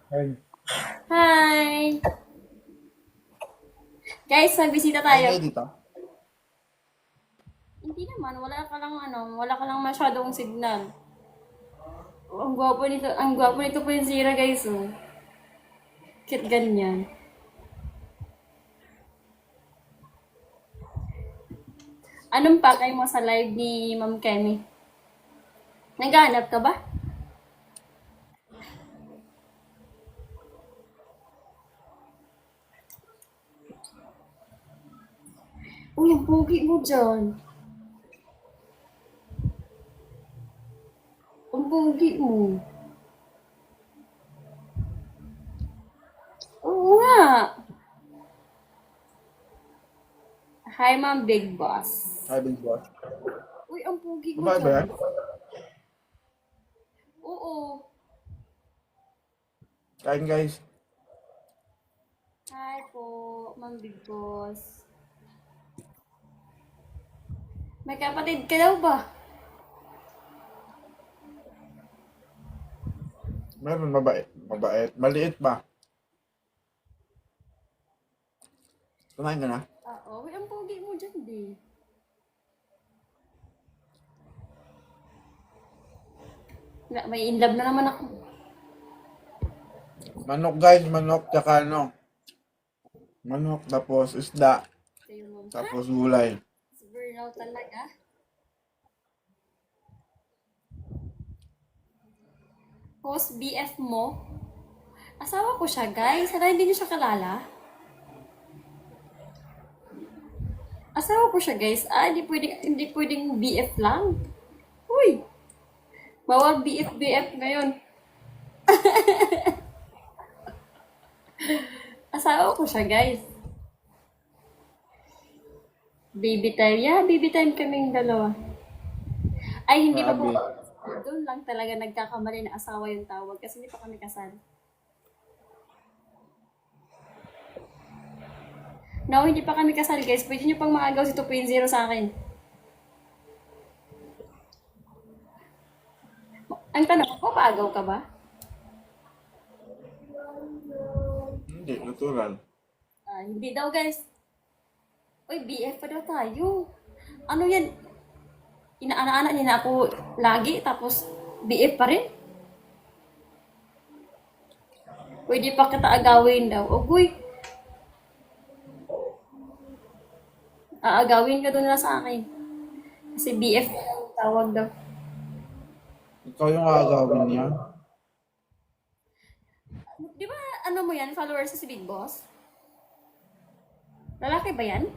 Ayun. Hi! Guys, may bisita Ayun tayo. kayo dito. Hindi naman, wala ka lang masyadong signal. Oh, ang gwapo nito po yung Zira guys, oh. Kit ganyan. Anong pakay mo sa live ni Ma'am Kemi? Naghahanap ka ba? Uy, ang pogi mo dyan. Ang pogi mo. Oo nga. Hi, Ma'am Big Boss. Hi, Big Boss. Uy, ang pogi mo Babae ba dyan. yan? Oo. Kain guys. Hi po, Ma'am Big Boss. May kapatid ka daw ba? Meron mabait. Mabait. Maliit ba? Kumain ka na? Oo, uy, ang pogi mo dyan, di. May in love na naman ako. Manok guys. Manok. Tsaka ano. Manok. Tapos isda. Kayo, Ma'am. Ha? Tapos gulay. Si Burnout talaga. Post BF mo? Asawa ko siya, guys. Sana hindi niyo siya kalala. Asawa ko siya, guys. Hindi pwedeng BF lang. Uy, bawal BF ngayon. Asawa ko siya, guys. Baby time. Yeah, baby time kaming dalawa. Ay, hindi pa po. Grabe. Doon lang talaga nagkakamali na asawa yung tawag kasi hindi pa kami kasal. No, hindi pa kami kasal, guys. Pwede nyo pang maagaw si 2.0 sa akin. Ang tanong ko, paagaw ka ba? Hindi. Natural. Ah, hindi daw, guys. Uy, BF pa daw tayo. Ano yan? Inaana-ana niya na ako lagi, tapos BF pa rin? Pwede pa kita agawin daw. Uy, aagawin ka doon na sa akin. Kasi BF ang tawag daw. Ikaw yung agawin niya. Di ba, ano mo yan, followers sa si Big Boss? Lalaki ba yan?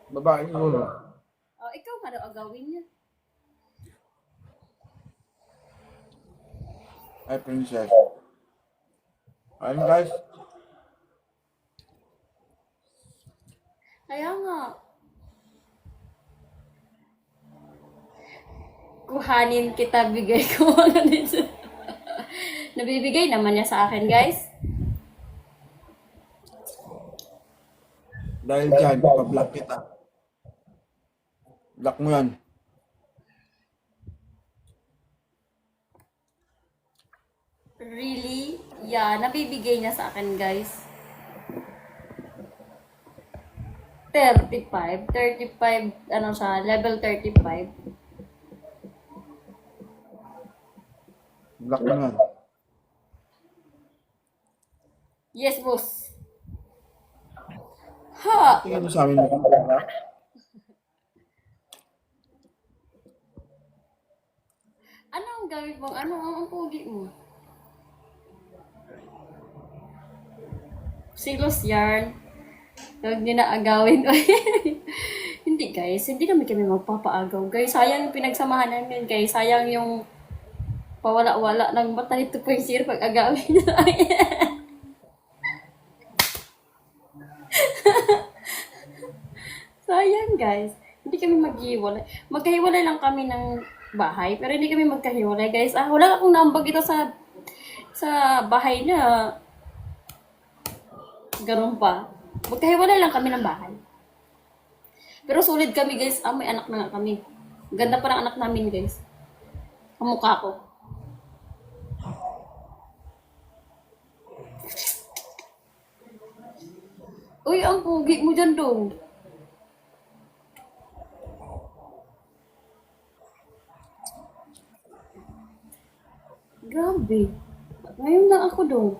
Babae siguro. Oh, ikaw ka daw agawin niya. Ay, princess. Ayun guys. Kaya nga, kuhanin kita, bigay ko ano dito. Nabibigay naman niya sa akin, guys. Dahil dyan, pa-block kita. Block mo yan. Really? Yeah, nabibigay niya sa akin, guys. 35, ano siya, level 35. Block mo yan. Yes, boss. Ha! Tingin mo sa amin mukhang pera. Ano ang gamit mo? Ano ang pugi mo? Silos yarn. Huwag niyo na agawin. Hindi guys, hindi naman kami magpapaagaw. Guys, sayang yung pinagsamahan namin guys. Sayang yung pawala-wala ng mata nito po yung pag agawin na. Sayang guys. Hindi kami maghiwalay. Magkahiwalay lang kami ng bahay, pero hindi kami magkahiwalay guys. Ah, wala akong nambag ito sa bahay na ganun pa. Magkahiwalay lang kami ng bahay. Pero solid kami guys. Ah, may anak na nga kami. Ganda pa ng anak namin guys. Kamukha ko. Uy, ang pugi mo dyan, dong. Grabe. Ngayon lang ako, dong.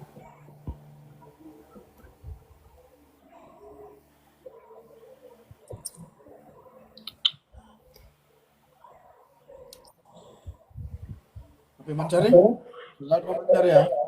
Okay, Manchari? Salamat po, Manchari, ha?